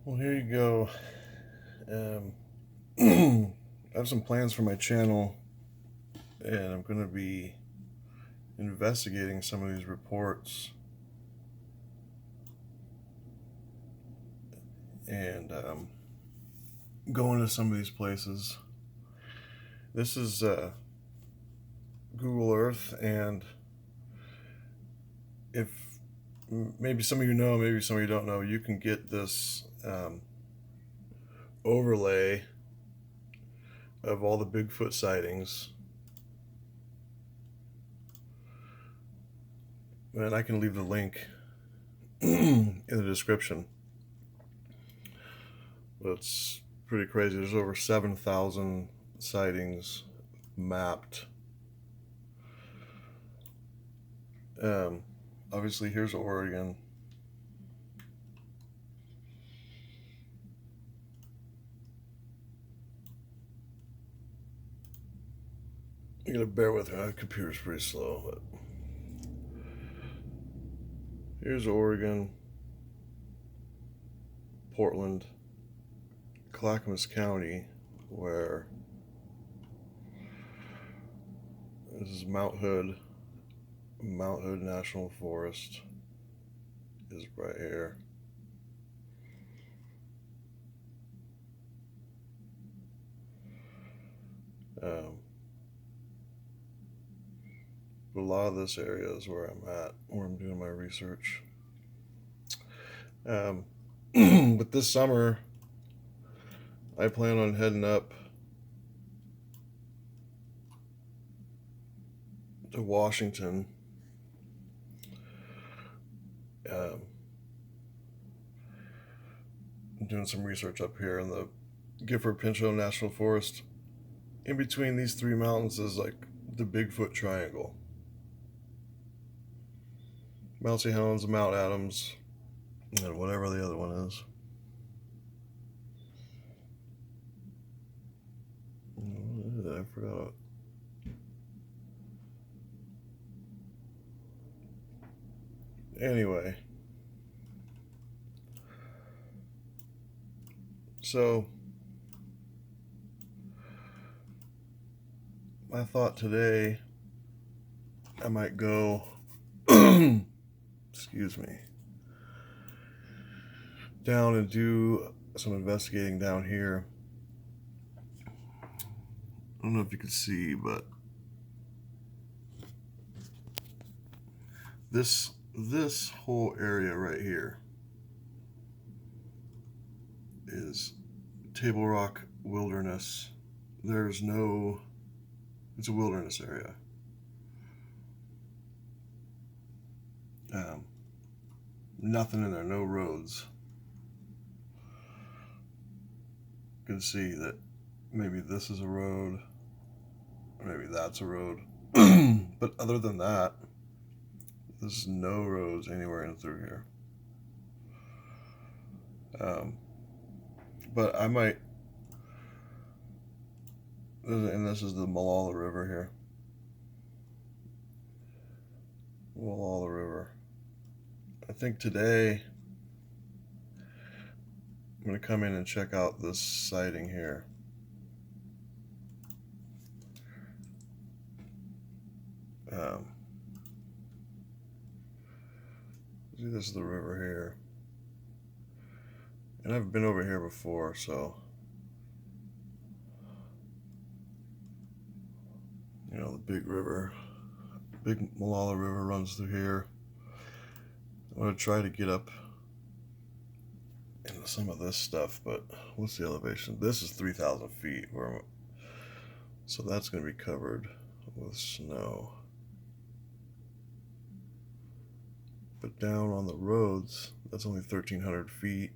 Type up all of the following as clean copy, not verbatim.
Well, here you go. I have some plans for my channel, and I'm going to be investigating some of these reports and going to some of these places. This is Google Earth, and if maybe some of you know, maybe some of you don't know, you can get this overlay of all the Bigfoot sightings. And I can leave the link in the description. But it's pretty crazy. There's over 7,000 sightings mapped. Obviously, here's Oregon. You gotta bear with me. My computer's pretty slow, but here's Oregon, Portland, Clackamas County, where this is Mount Hood National Forest is right here. But a lot of this area is where I'm at, where I'm doing my research. But this summer, I plan on heading up to Washington. I'm doing some research up here in the Gifford-Pinchot National Forest. In between these three mountains is like the Bigfoot Triangle. Mount St. Helens, Mount Adams, and whatever the other one is. I forgot. Anyway, so I thought today I might go excuse me, down and do some investigating down here. I don't know if you can see, but this whole area right here is Table Rock Wilderness. It's a wilderness area. Nothing in there, no roads. You can see that maybe this is a road, or maybe that's a road. But other than that, there's no roads anywhere in through here. But I might, and this is the Molalla River here. Molalla River. I think today I'm going to come in and check out this sighting here. See, this is the river here. And I've been over here before, so you know, the big river, big Molalla River runs through here. I'm going to try to get up into some of this stuff, but what's the elevation? This is 3,000 feet, so that's going to be covered with snow. But down on the roads, that's only 1,300 feet.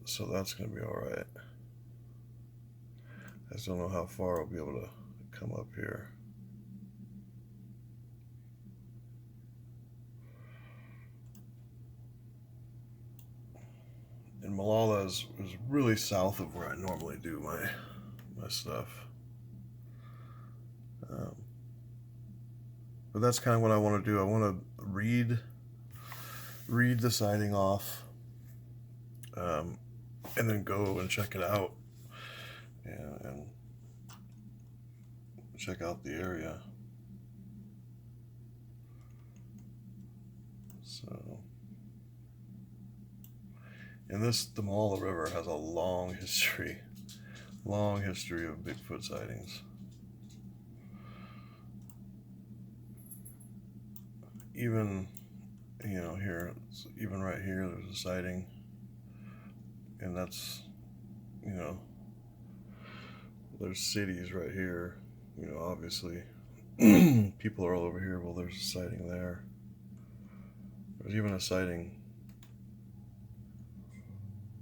So that's going to be alright. I just don't know how far I'll be able to come up here. And Molalla is really south of where I normally do my stuff. But that's kind of what I want to do. I want to read read the sighting off, and then go and check it out and check out the area. So, and the Molalla River has a long history of Bigfoot sightings. Even, here, even right here, there's a sighting, and that's, there's cities right here, obviously. People are all over here. Well, there's a sighting there. There's even a sighting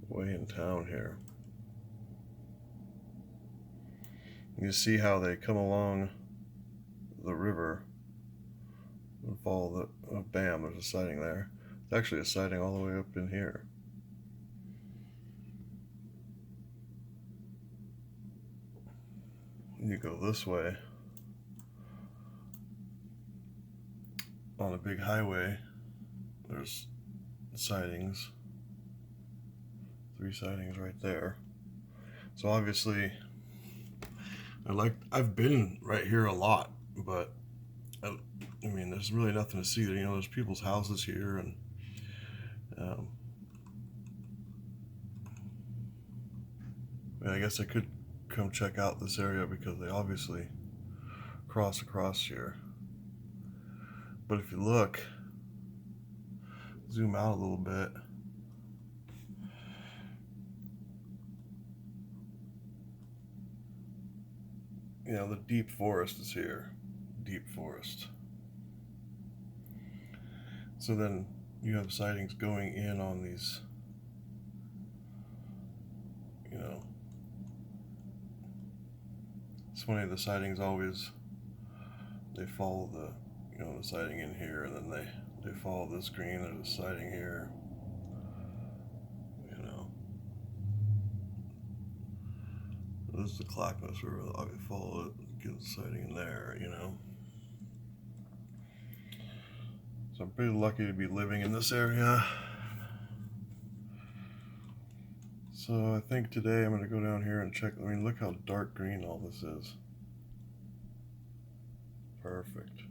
way in town here. You see how they come along the river and follow bam, there's a sighting there. It's actually a sighting all the way up in here. You go this way on a big highway, there's sightings, 3 sightings right there. So obviously I've been right here a lot, but I mean, there's really nothing to see there. There's people's houses here, and I guess I could come check out this area because they obviously cross across here. But if you look, zoom out a little bit, the deep forest is here. Deep forest. So then you have sightings going in on these, it's funny, the sightings always, they follow the sighting in here, and then they follow this green, there's a sighting here, this is the Clackamas River, I follow it, get the sighting in there, So I'm pretty lucky to be living in this area. So I think today I'm going to go down here and check. I mean, look how dark green all this is. Perfect.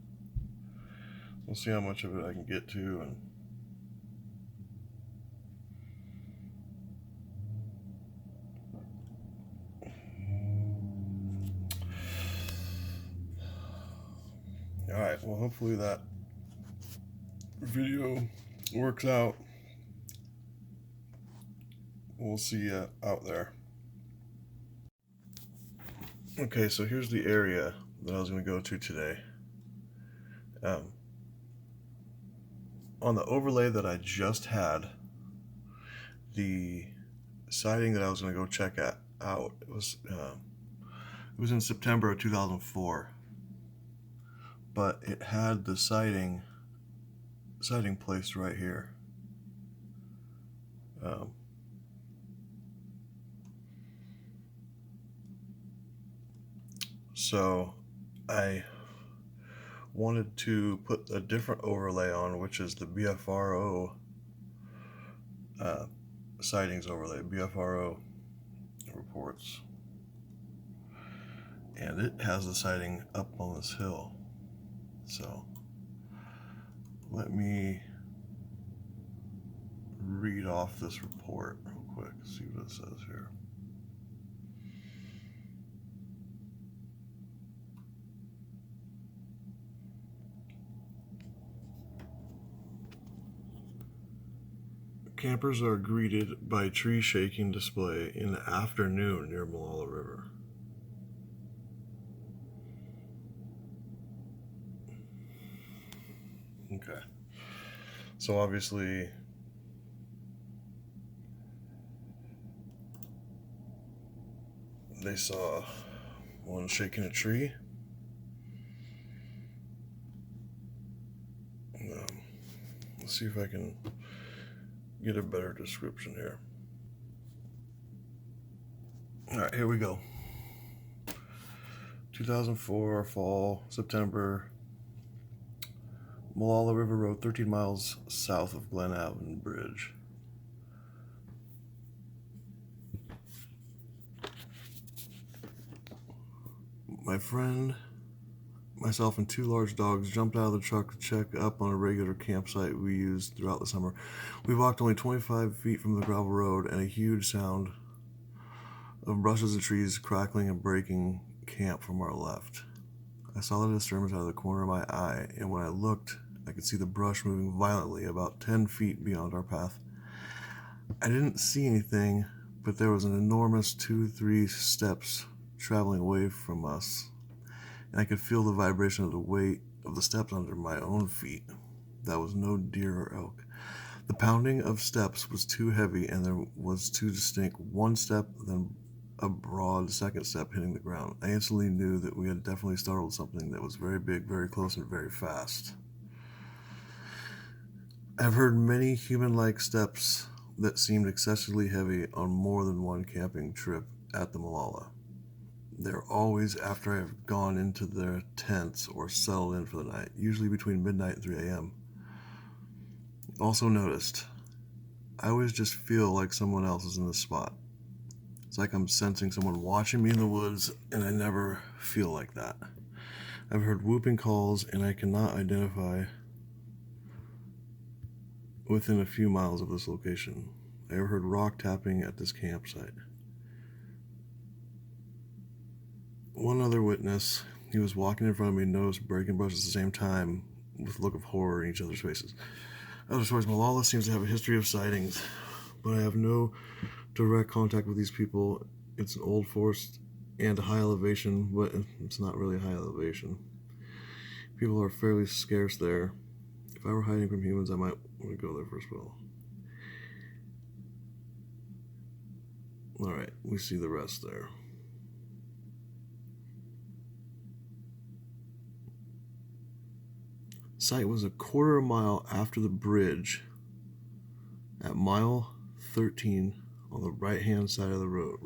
We'll see how much of it I can get to. And all right, well, hopefully that video works out. We'll see you out there. Okay, so here's the area that I was going to go to today. On the overlay that I just had, the sighting that I was going to go check out, it was in September of 2004, but it had the sighting placed right here. So I wanted to put a different overlay on, which is the BFRO sightings overlay, BFRO reports. And it has the sighting up on this hill. So let me read off this report real quick, see what it says here. Campers are greeted by tree shaking display in the afternoon near Molalla River. Okay. So obviously they saw one shaking a tree. Let's see if I can get a better description here. All right, here we go. 2004 fall, September, Molalla River Road, 13 miles south of Glen Avenue Bridge. My friend, myself, and 2 large dogs jumped out of the truck to check up on a regular campsite we used throughout the summer. We walked only 25 feet from the gravel road, and a huge sound of brushes and trees crackling and breaking camp from our left. I saw the disturbance out of the corner of my eye, and when I looked, I could see the brush moving violently about 10 feet beyond our path. I didn't see anything, but there was an enormous 2-3 steps traveling away from us, and I could feel the vibration of the weight of the steps under my own feet. That was no deer or elk. The pounding of steps was too heavy, and there was too distinct. One step, then a broad second step hitting the ground. I instantly knew that we had definitely startled something that was very big, very close, and very fast. I've heard many human-like steps that seemed excessively heavy on more than one camping trip at the Molalla. They're always after I've gone into their tents or settled in for the night, usually between midnight and 3 a.m. Also noticed, I always just feel like someone else is in the spot. It's like I'm sensing someone watching me in the woods, and I never feel like that. I've heard whooping calls, and I cannot identify within a few miles of this location. I ever heard rock tapping at this campsite. One other witness, he was walking in front of me, noticed breaking brushes at the same time with a look of horror in each other's faces. Other stories, Molalla seems to have a history of sightings, but I have no direct contact with these people. It's an old forest and a high elevation, but it's not really a high elevation. People are fairly scarce there. If I were hiding from humans, I might want to go there first of all. Alright, we see the rest there. Site was a quarter mile after the bridge at mile 13 on the right hand side of the road.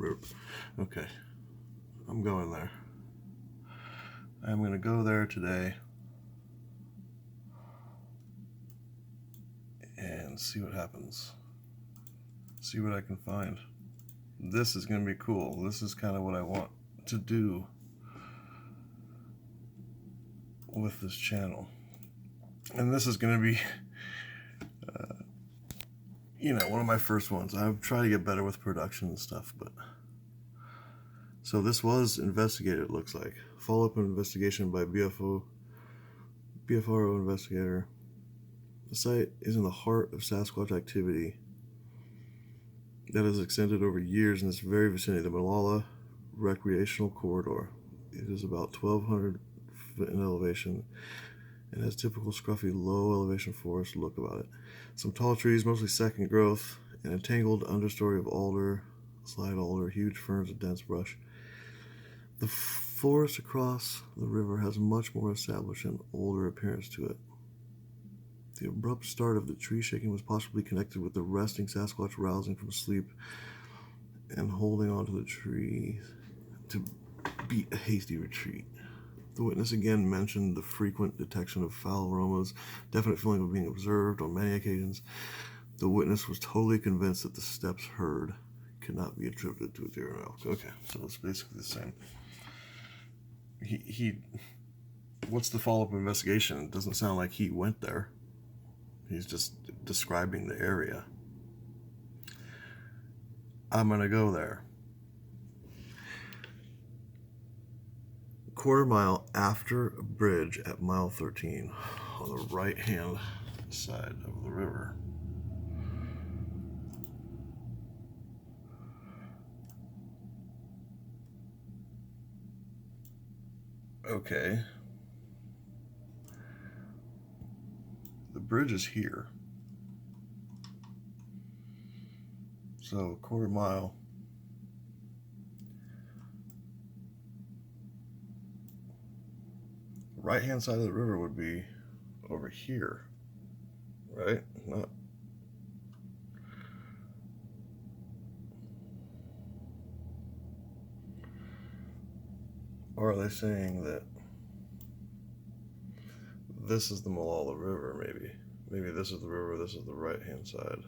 Okay, I'm going there. I'm going to go there today and see what happens. See what I can find. This is going to be cool. This is kind of what I want to do with this channel. And this is going to be, one of my first ones. I've tried to get better with production and stuff, but... So this was investigated, it looks like. Follow-up investigation by BFRO investigator. The site is in the heart of Sasquatch activity that has extended over years in this very vicinity, the Molalla Recreational Corridor. It is about 1,200 feet in elevation and has typical scruffy low elevation forest look about it. Some tall trees, mostly second growth, and a tangled understory of alder, slide alder, huge ferns, and dense brush. The forest across the river has a much more established and older appearance to it. The abrupt start of the tree shaking was possibly connected with the resting Sasquatch rousing from sleep and holding onto the tree to beat a hasty retreat. The witness again mentioned the frequent detection of foul aromas, definite feeling of being observed on many occasions. The witness was totally convinced that the steps heard could not be attributed to a deer or elk. Okay, so it's basically the same. What's the follow-up investigation? It doesn't sound like he went there. He's just describing the area. I'm gonna go there. Quarter mile after a bridge at mile 13 on the right hand side of the river. Okay. The bridge is here. So, quarter mile. Right hand side of the river would be over here, right? Not. Or are they saying that this is the Molalla River, maybe. Maybe this is the river, this is the right-hand side.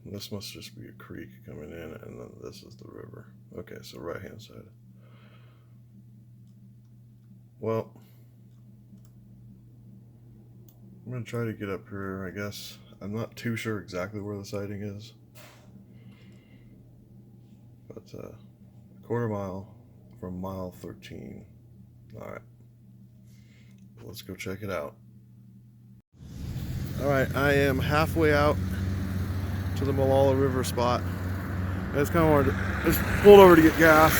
This must just be a creek coming in, and then this is the river. Okay, so right-hand side. Well, I'm going to try to get up here, I guess. I'm not too sure exactly where the sighting is. But a quarter mile from mile 13. Alright. Let's go check it out. Alright, I am halfway out to the Molalla River spot. I just kind of wanted to just pulled over to get gas.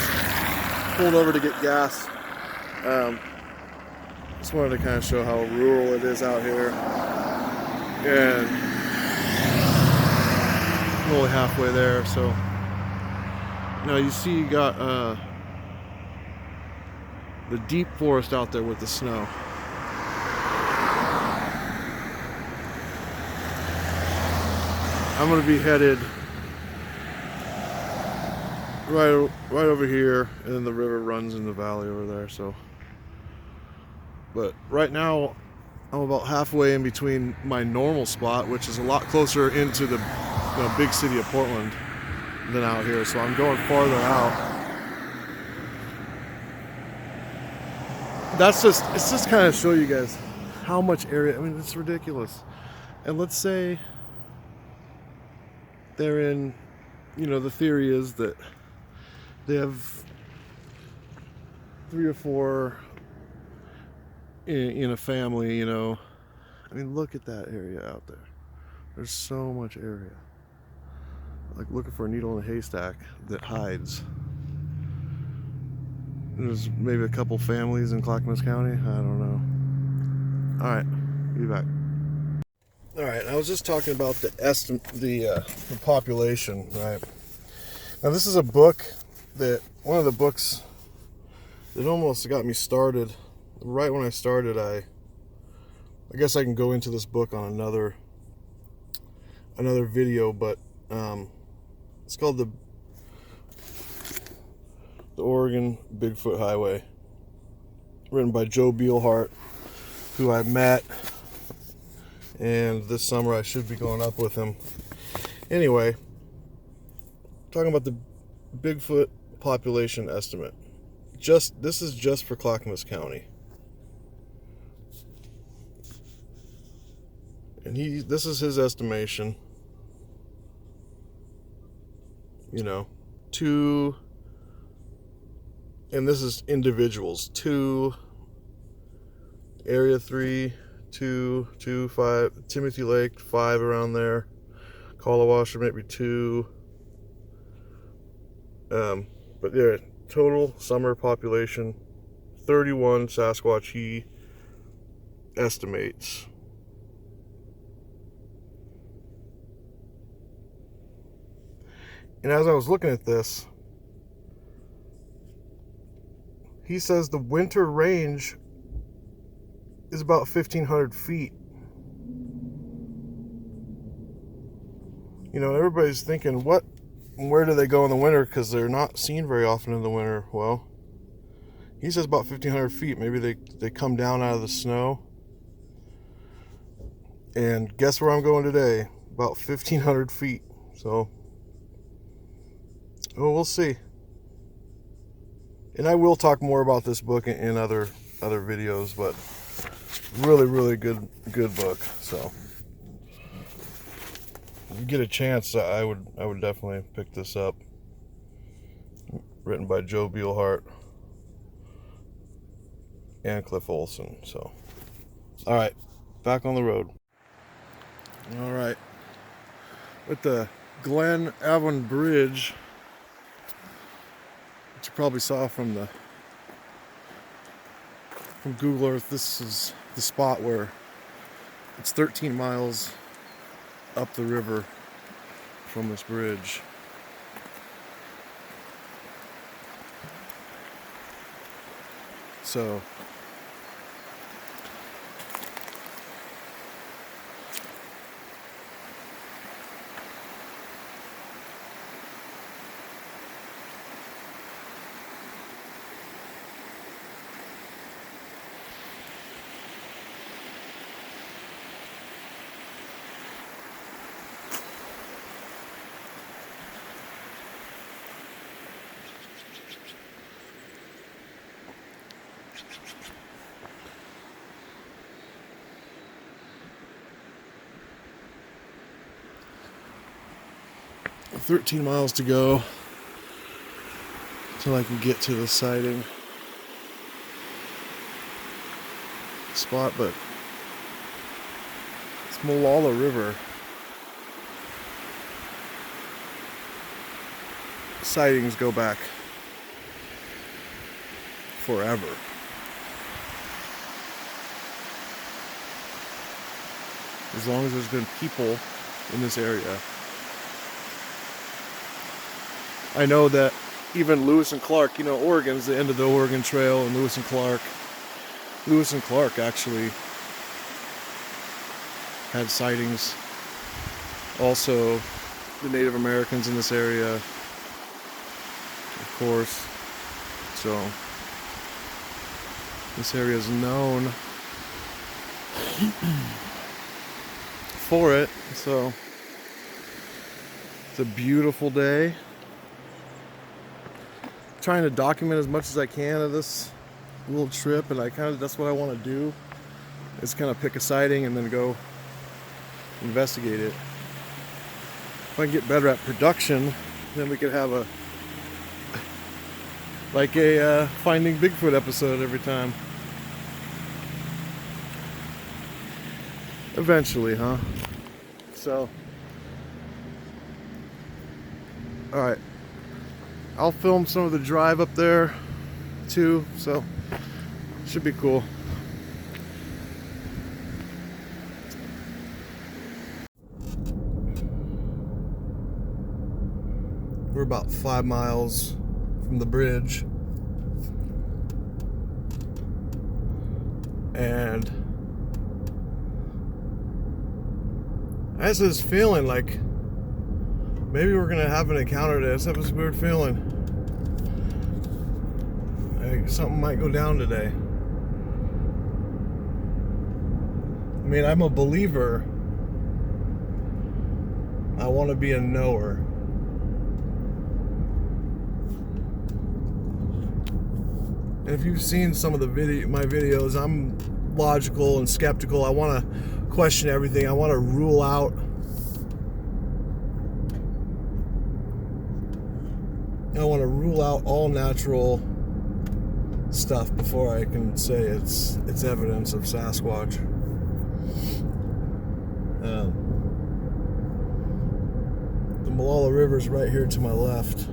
Just wanted to kind of show how rural it is out here. And I'm only halfway there, so now you see you got the deep forest out there with the snow. I'm gonna be headed right over here, and then the river runs in the valley over there. So, but right now I'm about halfway in between my normal spot, which is a lot closer into the big city of Portland than out here. So I'm going farther out. It's just kind of show you guys how much area. I mean, it's ridiculous. And let's say they're in, the theory is that they have 3 or 4 in a family, I mean, look at that area out there. There's so much area. Like looking for a needle in a haystack that hides. There's maybe a couple families in Clackamas County. I don't know. All right, be back. All right, I was just talking about the population, right? Now this is a book one of the books that almost got me started. Right when I started, I guess I can go into this book on another video, but it's called the Oregon Bigfoot Highway, written by Joe Beilhart, who I met, and this summer I should be going up with him. Anyway, talking about the Bigfoot population estimate. This is just for Clackamas County. And this is his estimation. And this is individuals. 2, Area 3, 2, 5, Timothy Lake, 5 around there. Kalawasha, maybe 2. But yeah, total summer population, 31 Sasquatch he estimates. And as I was looking at this, he says the winter range is about 1,500 feet. Everybody's thinking, where do they go in the winter? Because they're not seen very often in the winter. Well, he says about 1,500 feet. Maybe they come down out of the snow. And guess where I'm going today? About 1,500 feet. So, we'll see. And I will talk more about this book in other videos, but really, really good book. So, if you get a chance, I would definitely pick this up. Written by Joe Beilhart and Cliff Olson. So, all right, back on the road. All right, with the Glen Avon Bridge, which you probably saw from Google Earth. This is the spot where it's 13 miles up the river from this bridge. So 13 miles to go till I can get to the sighting spot, but it's Molalla River. Sightings go back forever. As long as there's been people in this area. I know that even Lewis and Clark, you know, Oregon's the end of the Oregon Trail, and Lewis and Clark actually had sightings. Also, the Native Americans in this area, of course. So, this area is known for it. So, it's a beautiful day. Trying to document as much as I can of this little trip, and that's what I want to do, is kind of pick a sighting and then go investigate it. If I can get better at production, then we could have a Finding Bigfoot episode every time. Eventually, huh? So, alright. I'll film some of the drive up there too, so should be cool. We're about 5 miles from the bridge, and I just was feeling like maybe we're gonna have an encounter today. I just have this weird feeling like something might go down today. I mean, I'm a believer. I want to be a knower. And if you've seen some of my videos, I'm logical and skeptical. I want to question everything. I want to rule out all natural stuff before I can say it's evidence of Sasquatch. The Molalla River's right here to my left.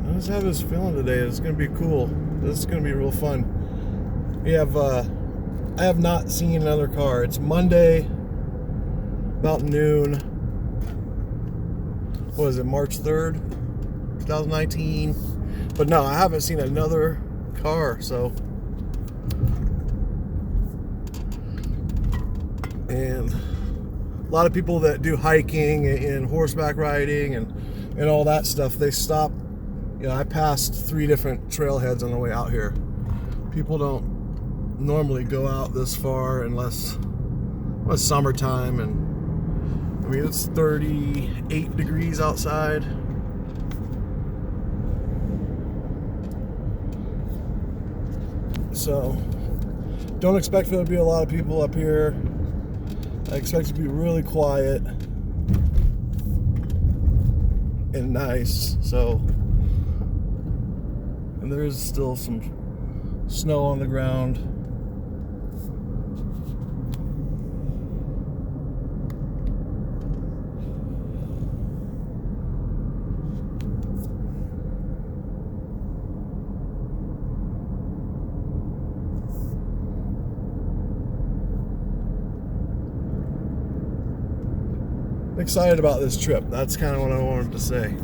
I just have this feeling today it's going to be cool. This is going to be real fun. I have not seen another car. It's Monday, about noon. What is it, March 3rd, 2019? But no, I haven't seen another car, so. And a lot of people that do hiking and horseback riding and all that stuff, they stop. You know, I passed 3 different trailheads on the way out here. People don't normally go out this far unless it's summertime, and I mean it's 38 degrees outside. So don't expect there to be a lot of people up here. I expect it to be really quiet and nice. So. And there is still some snow on the ground. I'm excited about this trip. That's kind of what I wanted to say.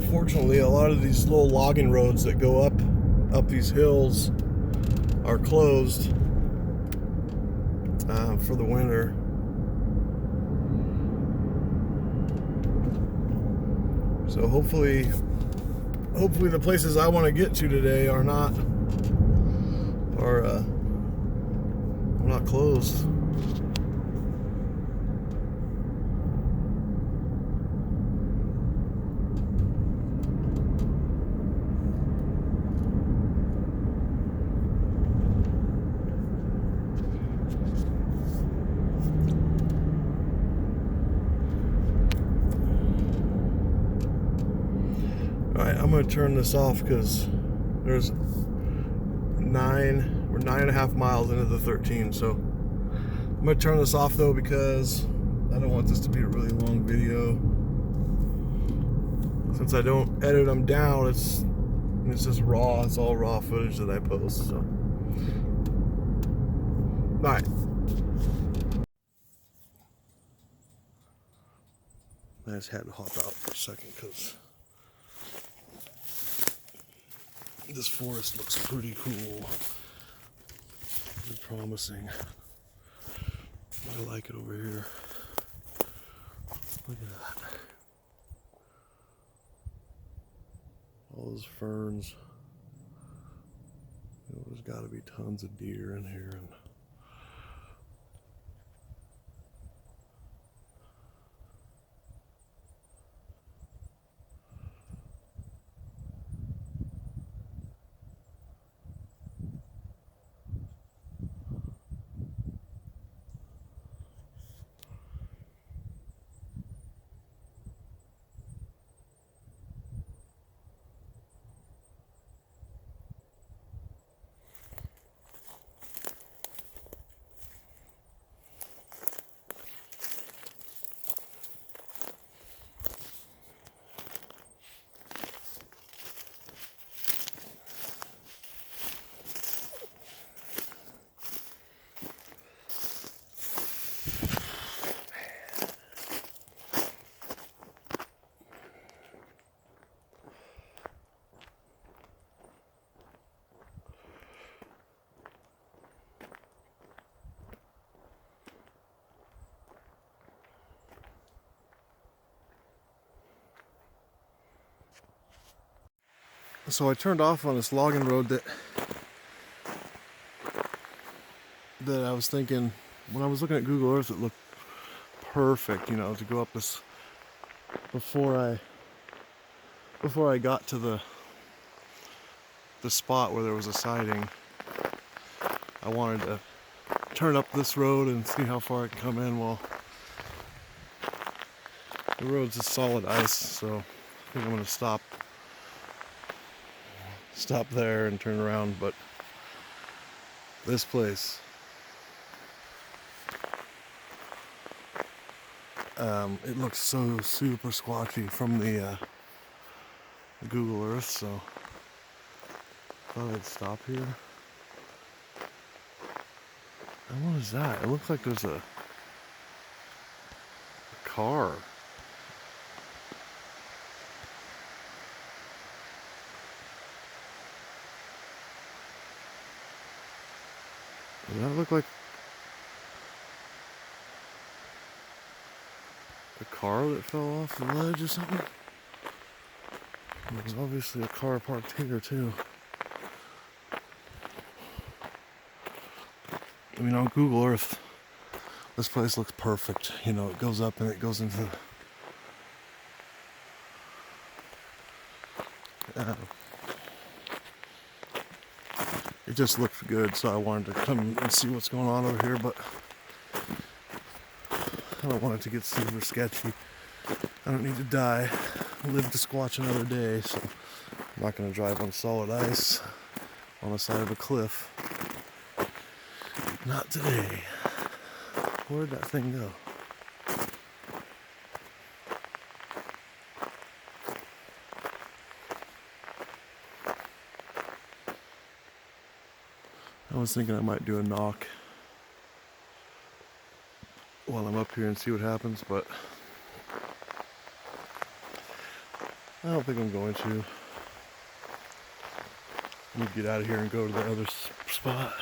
unfortunately, a lot of these little logging roads that go up these hills are closed for the winter. So hopefully the places I want to get to today are not closed. Alright, I'm going to turn this off because we're 9.5 miles into the 13, so I'm going to turn this off though because I don't want this to be a really long video. Since I don't edit them down, it's just raw. It's all raw footage that I post, so. Alright. I just had to hop out for a second because this forest looks pretty cool. Pretty promising. I like it over here. Look at that. All those ferns. You know, there's got to be tons of deer in here. And so I turned off on this logging road that I was thinking, when I was looking at Google Earth, it looked perfect, you know, to go up this before I got to the spot where there was a sighting. I wanted to turn up this road and see how far I can come in. Well, the road's just solid ice, so I think I'm gonna stop there and turn around. But this place, it looks so super squatchy from the Google Earth, so I thought I'd stop here. And what is that? It looks like there's a car. Does that look like a car that fell off the ledge or something? There's obviously a car parked here too. I mean, on Google Earth, this place looks perfect. You know, it goes up and it goes into it just looked good, so I wanted to come and see what's going on over here, but I don't want it to get super sketchy. I don't need to die, live to squatch another day, so I'm not going to drive on solid ice on the side of a cliff. Not today. Where'd that thing go? I was thinking I might do a knock while I'm up here and see what happens, but I don't think I'm going to. I'm gonna get out of here and go to the other spot.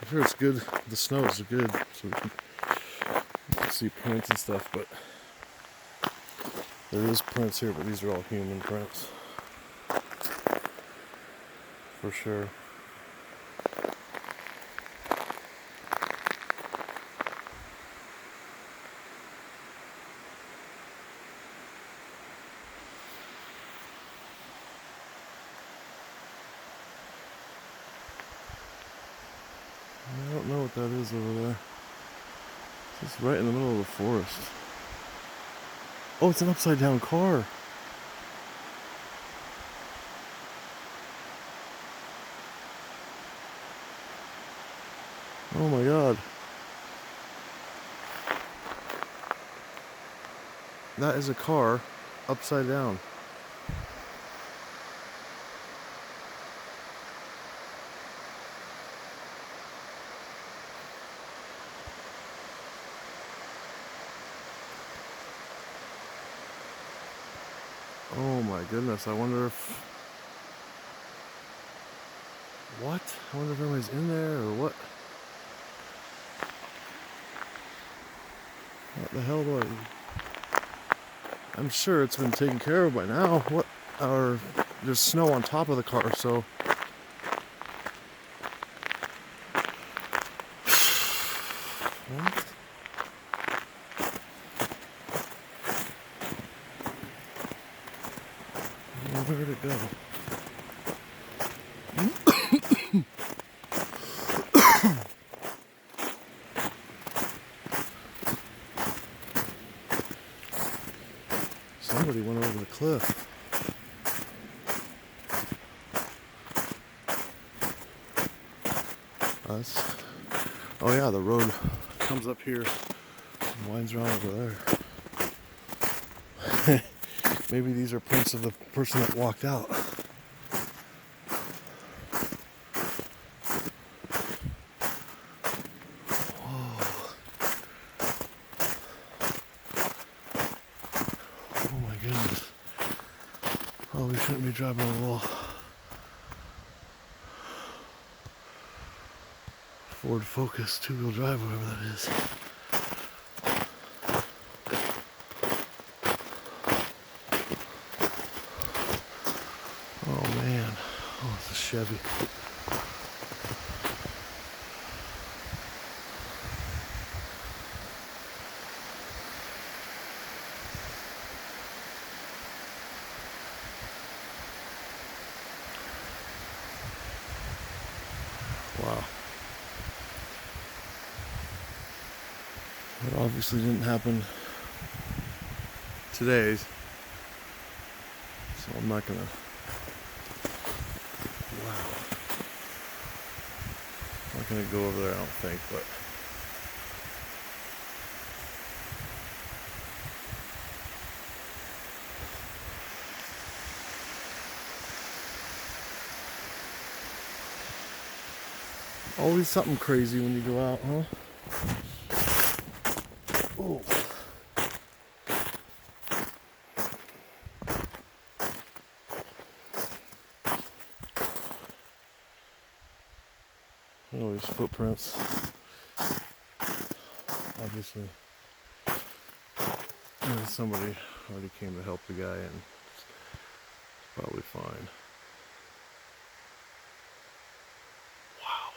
I'm sure it's good. The snow is good, so we can see prints and stuff, but there is prints here, but these are all human prints. For sure. I don't know what that is over there. It's right in the middle of the forest. Oh, it's an upside down car. Oh my god. That is a car upside down. Oh my goodness, I wonder if... What? I wonder if anybody's in there or what? What the hell do I'm sure it's been taken care of by now. What? Or there's snow on top of the car, so... What? Where'd it go? Somebody went over the cliff. Us. Oh yeah, the road comes up here and winds around over there. Maybe these are prints of the person that walked out. Oh my goodness. Probably shouldn't be driving on the wall. Ford Focus, two-wheel drive, whatever that is. Oh man. Oh, it's a Chevy. Wow. That obviously didn't happen today, so I'm not gonna... Wow. I'm not gonna go over there, I don't think, but... Always something crazy when you go out, huh? Oh. Oh, these footprints. Obviously, somebody already came to help the guy, and it's probably fine. Wow.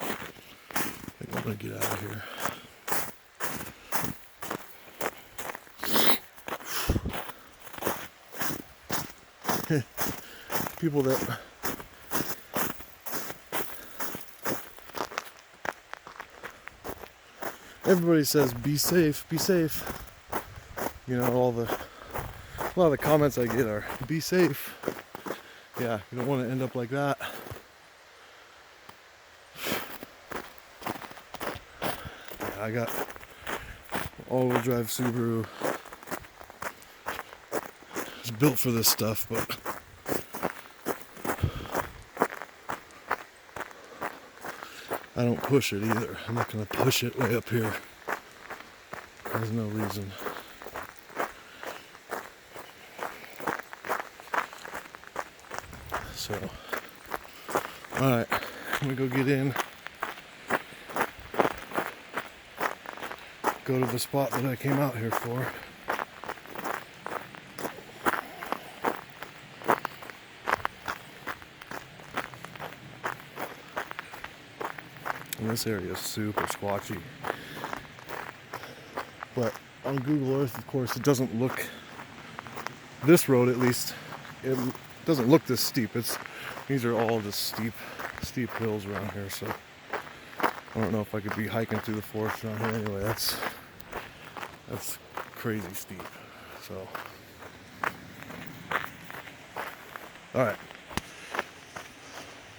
I think I'm gonna get out of here. People that everybody says be safe, you know, all the A lot of the comments I get are, be safe. Yeah, you don't want to end up like that. Yeah, I got all-wheel drive Subaru. It's built for this stuff, but I don't push it either. I'm not going to push it way up here. There's no reason. So, alright, I'm going to go get in. Go to the spot that I came out here for. And this area is super squatchy. But on Google Earth, of course, it doesn't look, this road at least, it doesn't look this steep. These are all just steep hills around here, so I don't know if I could be hiking through the forest around here anyway. That's crazy steep. So, all right,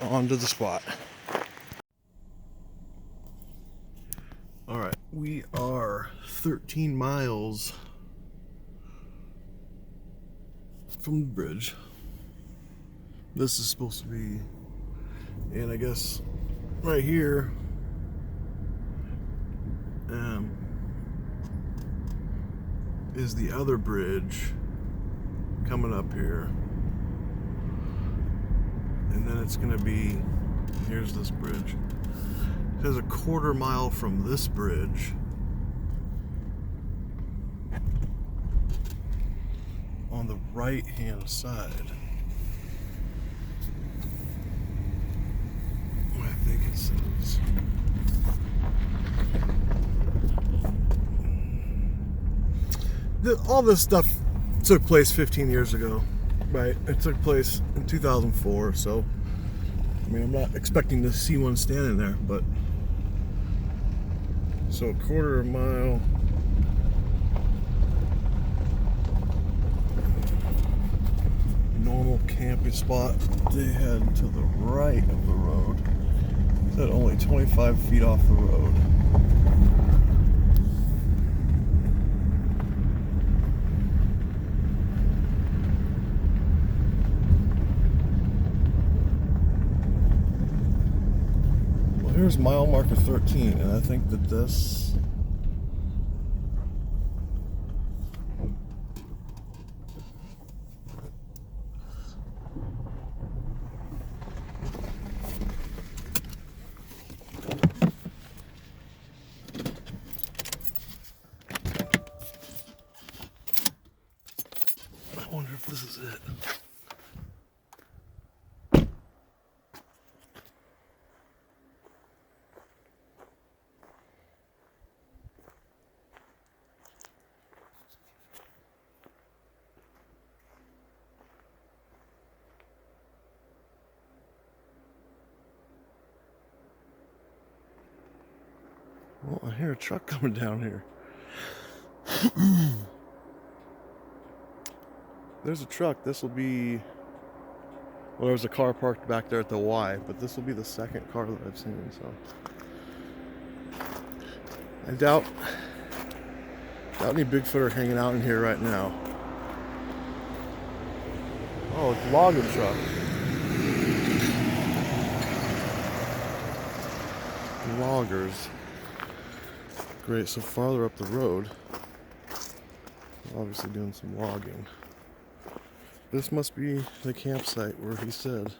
on to the spot. All right, we are 13 miles from the bridge. This is supposed to be, and I guess right here is the other bridge coming up here, and then it's gonna be, here's this bridge. It says a quarter mile from this bridge on the right hand side. I think it says. All this stuff took place 15 years ago, right? It took place in 2004, so I mean, I'm not expecting to see one standing there, but so a quarter of a mile. Normal camping spot. They head to the right of the road. It's at only 25 feet off the road. Well, here's mile marker 13, and I think that this I wonder if this is it. Well, I hear a truck coming down here. There's a truck. This will be, well, there's a car parked back there at the Y, but this will be the second car that I've seen, so I doubt any Bigfoot are hanging out in here right now. Oh, it's a logging truck. Loggers. Great, so farther up the road, obviously doing some logging. This must be the campsite where he said.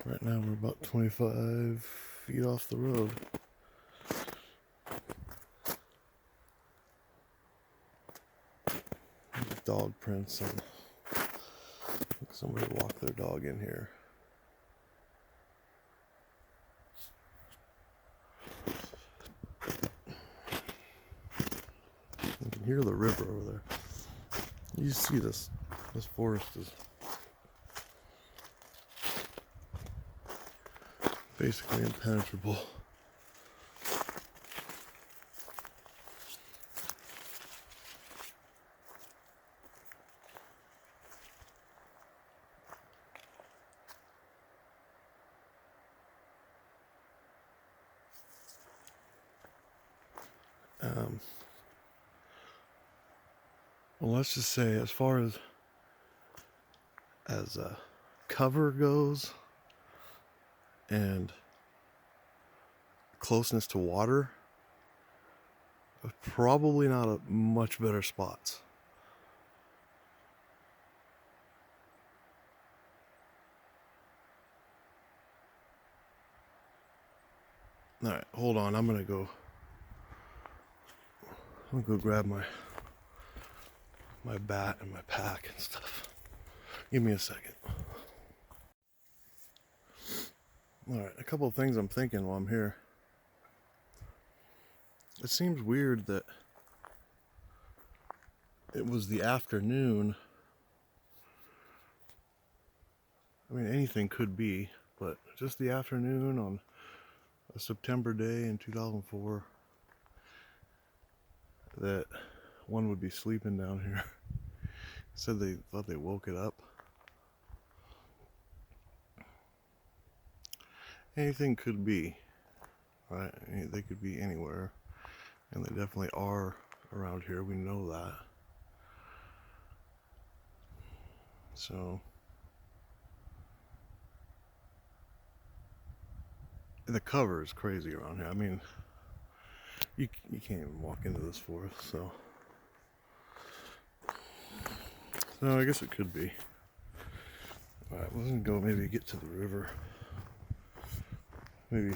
Right now we're about 25 feet off the road. Dog prints, and I think somebody walked their dog in here. You can hear the river over there. You see this forest is basically impenetrable. Well, let's just say, as far as cover goes and closeness to water, probably not a much better spots. All right, hold on. I'm gonna go grab my bat and my pack and stuff. Give me a second. All right, a couple of things I'm thinking while I'm here. It seems weird that it was the afternoon. I mean, anything could be, but just the afternoon on a September day in 2004 that one would be sleeping down here. Said they thought they woke it up. Anything could be, right? They could be anywhere, and they definitely are around here. We know that. So the cover is crazy around here. I mean, you can't even walk into this forest, so I guess it could be. All right, we're gonna go maybe get to the river. Maybe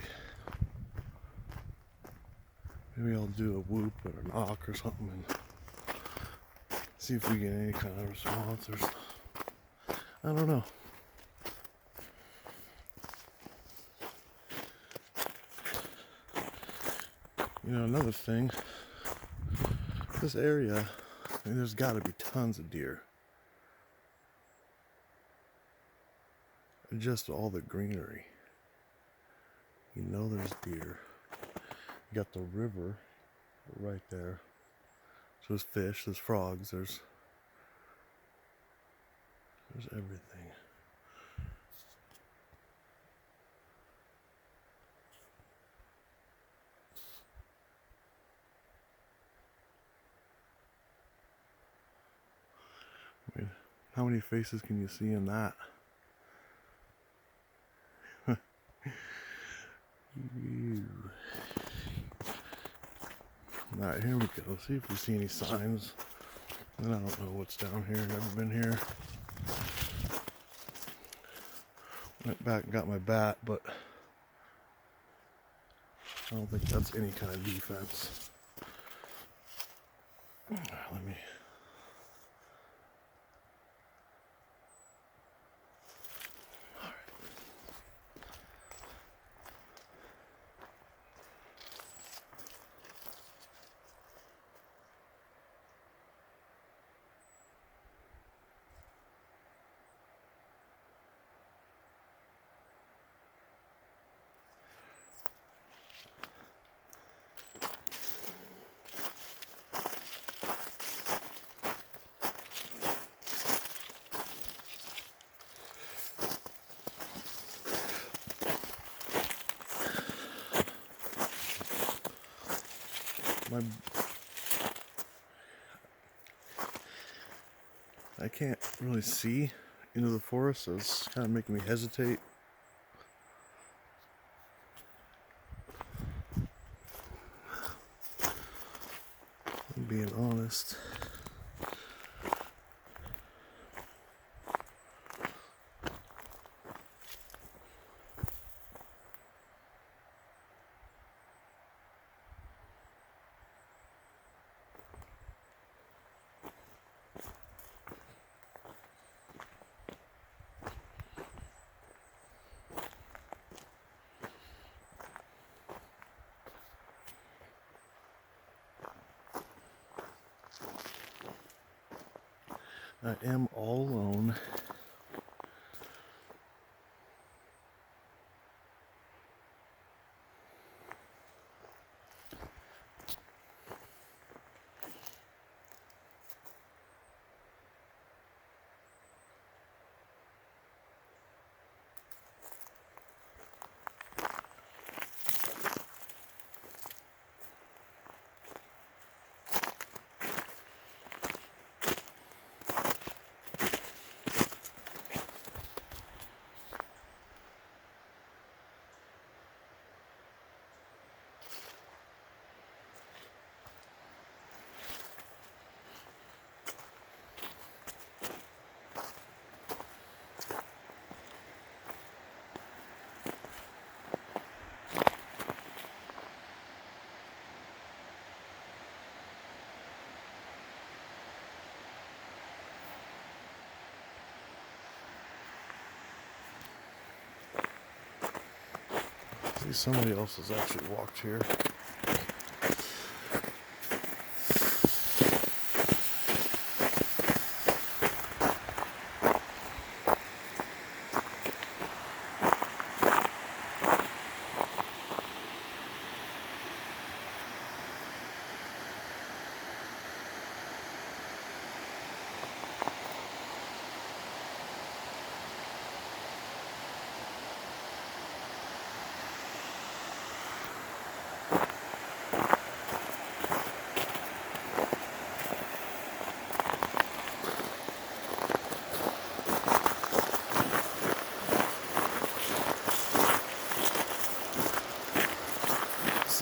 I'll do a whoop or a knock or something and see if we get any kind of response or something. I don't know. You know, another thing, this area, I mean, there's got to be tons of deer. Just all the greenery. You know there's deer. You got the river right there. So there's fish, there's frogs, there's everything. I mean, how many faces can you see in that? Alright, here we go. See if we see any signs. And I don't know what's down here. Never been here. Went back and got my bat, but I don't think that's any kind of defense. Let me... I can't really see into the forest, so it's kind of making me hesitate. I'm being honest. I am all alone. See, somebody else has actually walked here.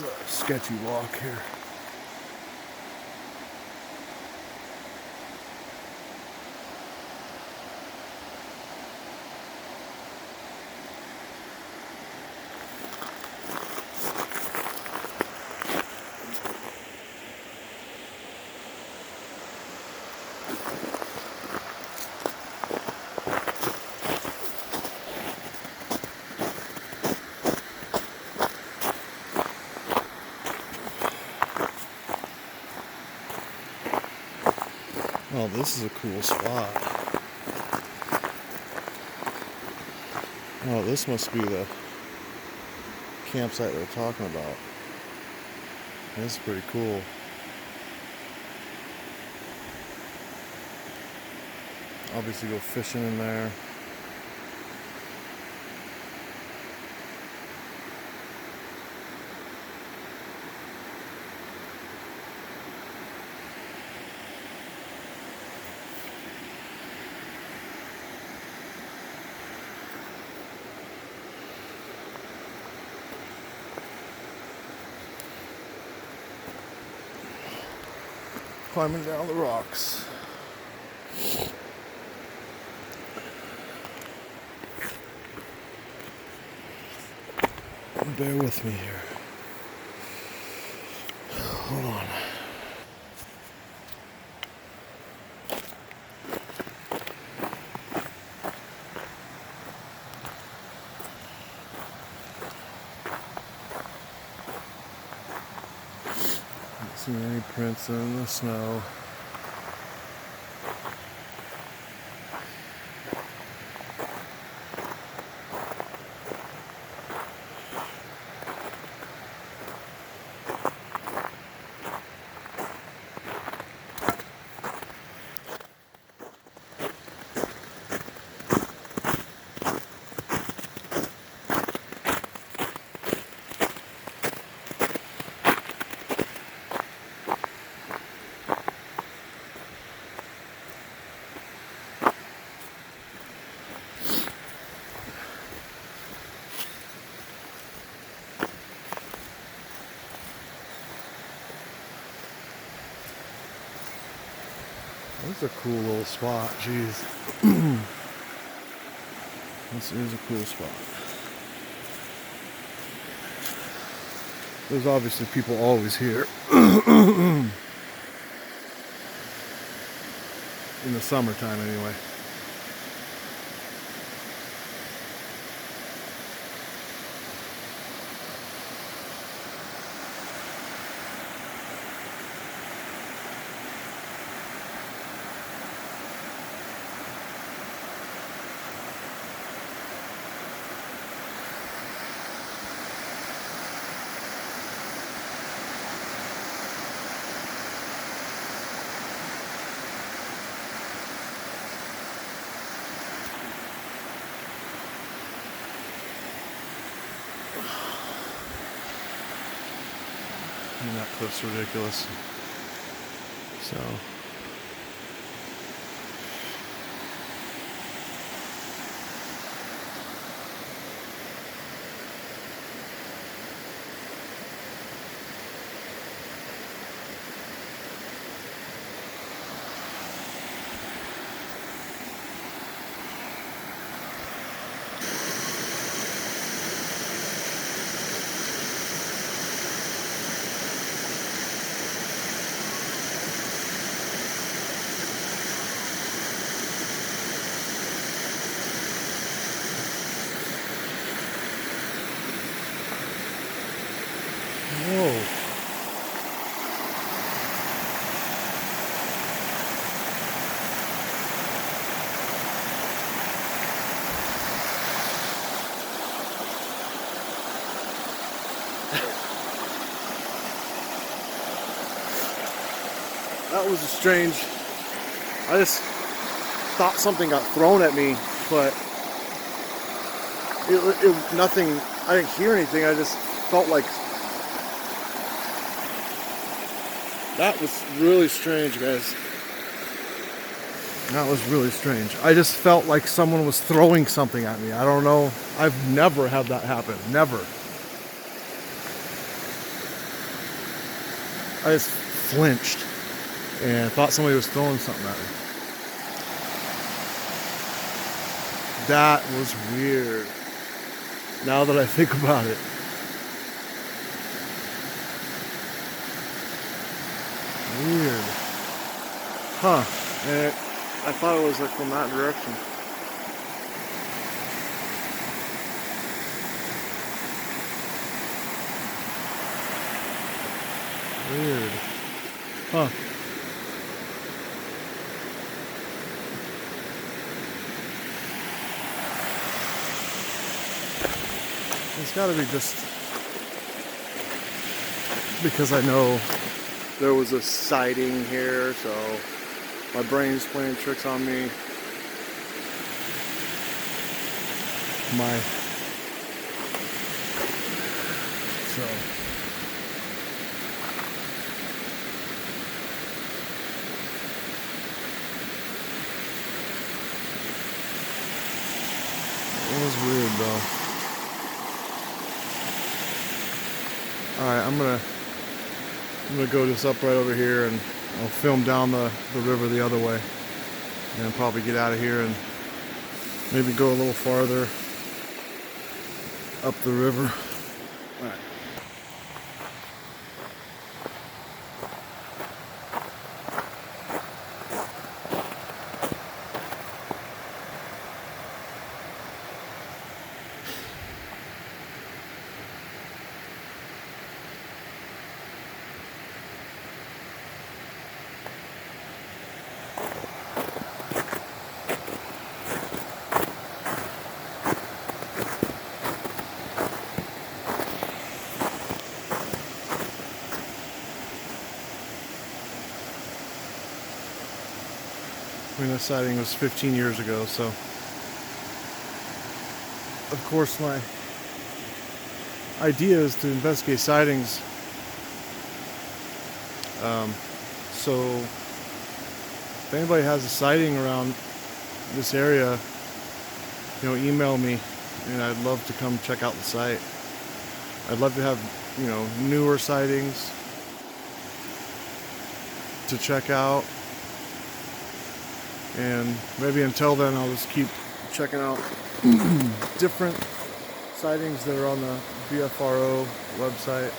It's a sketchy walk here. Oh, this is a cool spot. Oh, this must be the campsite they're talking about. This is pretty cool. Obviously go fishing in there. Climbing down the rocks. Bear with me here. Hold on. Don't see any prints in the snow. This is a cool little spot, jeez. This is a cool spot. There's obviously people always here. In the summertime anyway. And that cliff's ridiculous. So That was strange. I just thought something got thrown at me, but it nothing. I didn't hear anything. I just felt like that was really strange, guys. That was really strange. I just felt like someone was throwing something at me. I don't know. I've never had that happen. Never. I just flinched and thought somebody was throwing something at me. That was weird. Now that I think about it. Weird. Huh. And I thought it was like from that direction. Weird. Huh. It's gotta be just because I know there was a sighting here, so my brain's playing tricks on me. It was weird though. Alright, I'm gonna go just up right over here and I'll film down the river the other way. And probably get out of here and maybe go a little farther up the river. Alright. I mean, this sighting was 15 years ago, so of course my idea is to investigate sightings. So if anybody has a sighting around this area, you know, email me, and I'd love to come check out the site. I'd love to have, you know, newer sightings to check out. And maybe until then, I'll just keep checking out different sightings that are on the BFRO website.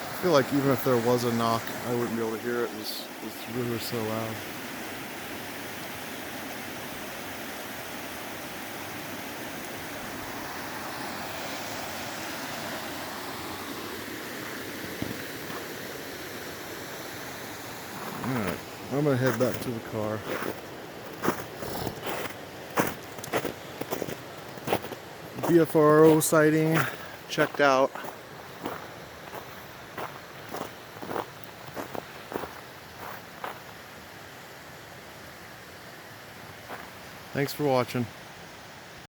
I feel like even if there was a knock, I wouldn't be able to hear it. This river's so loud. Alright, I'm gonna head back to the car. BFRO sighting checked out. Thanks for watching.